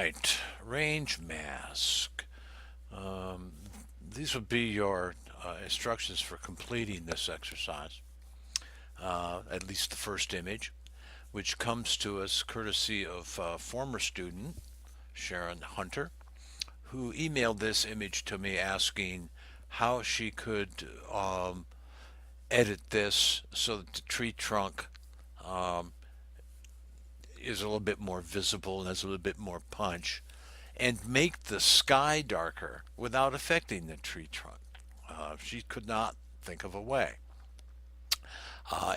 right, range mask. Um, these would be your instructions for completing this exercise, at least the first image, which comes to us courtesy of a former student, Sharon Hunter, who emailed this image to me asking how she could edit this so that the tree trunk um, is a little bit more visible and has a little bit more punch, and make the sky darker without affecting the tree trunk. She could not think of a way.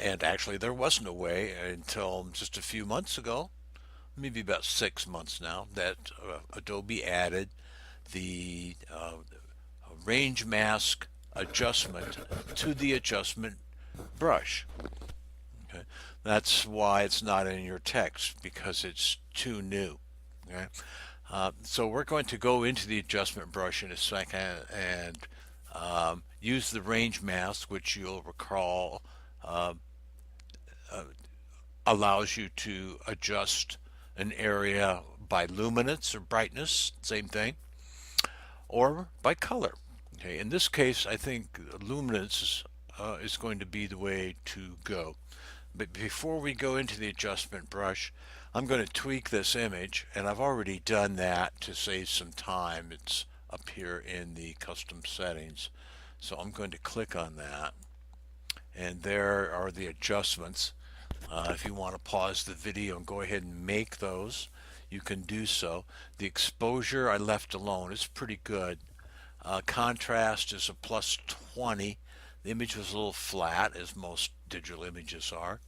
And actually, there wasn't a way until just a few months ago, maybe about 6 months now, that Adobe added the range mask adjustment to the adjustment brush. Okay? That's why it's not in your text, because it's too new. Okay? So we're going to go into the adjustment brush in a second and use the range mask, which you'll recall uh, allows you to adjust an area by luminance or brightness, same thing, or by color. Okay, in this case, I think luminance is going to be the way to go. But before we go into the adjustment brush, I'm going to tweak this image, and I've already done that to save some time. It's up here in the custom settings. So I'm going to click on that, and there are the adjustments. If you want to pause the video and go ahead and make those, you can do so. The exposure I left alone is pretty good. Contrast is a plus 20. The image was a little flat, as most digital images are.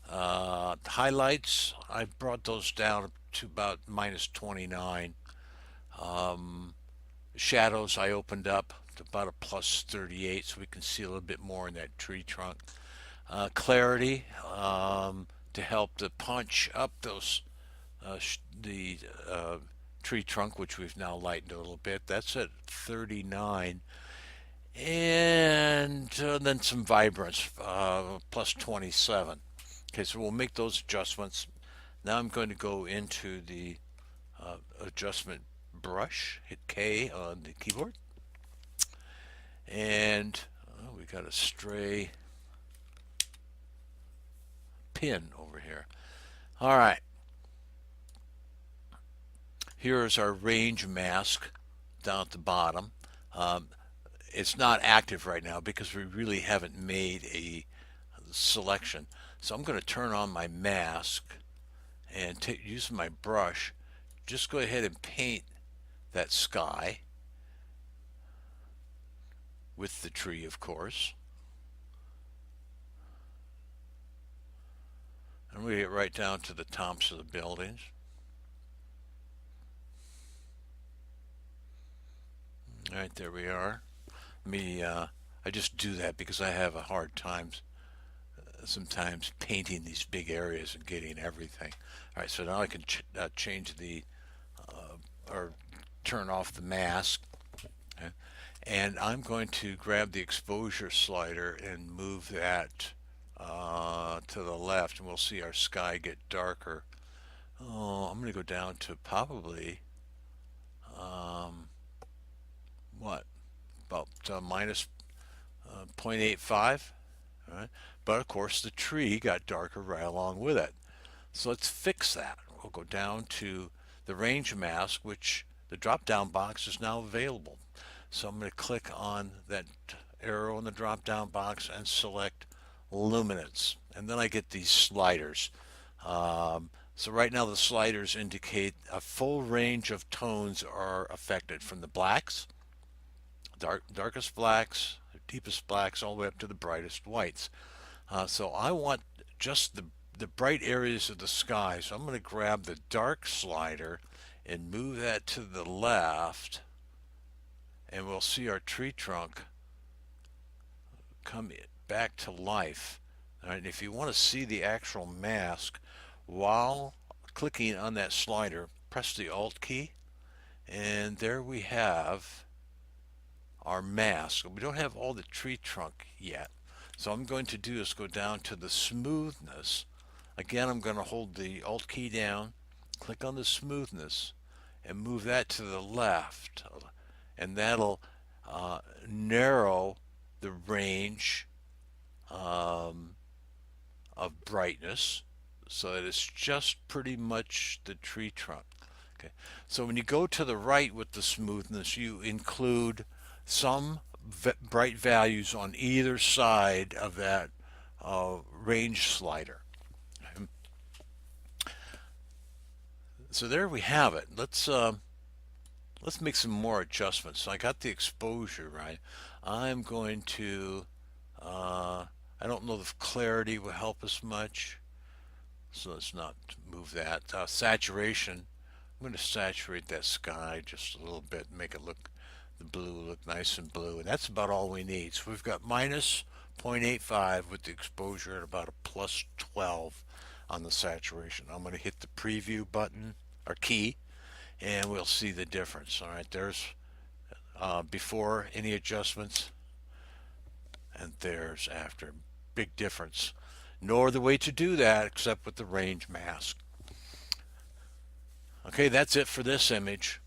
Highlights, I brought those down to about minus 29. Shadows, I opened up to about a plus 38, so we can see a little bit more in that tree trunk. Clarity, to help to punch up those the tree trunk, which we've now lightened a little bit. That's at 39. And then some vibrance, plus 27. Okay, so we'll make those adjustments. Now I'm going to go into the adjustment brush, hit K on the keyboard, and we got a stray pin over here. All right, here's our range mask down at the bottom. It's not active right now because we really haven't made a selection. So I'm going to turn on my mask and use my brush. Just go ahead and paint that sky with the tree, of course. And we get right down to the tops of the buildings. All right, there we are. I just do that because I have a hard time sometimes painting these big areas and getting everything. All right, so now I can change the or turn off the mask. Okay? And I'm going to grab the exposure slider and move that to the left, and we'll see our sky get darker. Oh, I'm going to go down to probably what, about minus 0.85. All right? But of course, the tree got darker right along with it. So let's fix that. We'll go down to the range mask, which the drop down box is now available. So I'm going to click on that arrow in the drop down box and select luminance. And then I get these sliders. So right now the sliders indicate a full range of tones are affected, from the blacks, darkest blacks, deepest blacks, all the way up to the brightest whites. So I want just the bright areas of the sky. So I'm going to grab the dark slider and move that to the left, and we'll see our tree trunk come back to life. All right, if you want to see the actual mask, while clicking on that slider, press the Alt key, and there we have our mask. We don't have all the tree trunk yet. So I'm going to do is go down to the smoothness. Again, I'm going to hold the Alt key down, click on the smoothness, and move that to the left, and that'll narrow the range um, of brightness so that it's just pretty much the tree trunk. Okay, so when you go to the right with the smoothness, you include some bright values on either side of that range slider. So there we have it. Let's make some more adjustments. So I got the exposure right. I'm going to I don't know if clarity will help us much, so let's not move that. Saturation, I'm going to saturate that sky just a little bit, make it look, the blue look nice and blue, and that's about all we need. So we've got minus 0.85 with the exposure at about a plus 12 on the saturation. I'm going to hit the preview button or key, and we'll see the difference. All right, there's before any adjustments, and there's after. Big difference. No other way to do that except with the range mask. Okay, that's it for this image.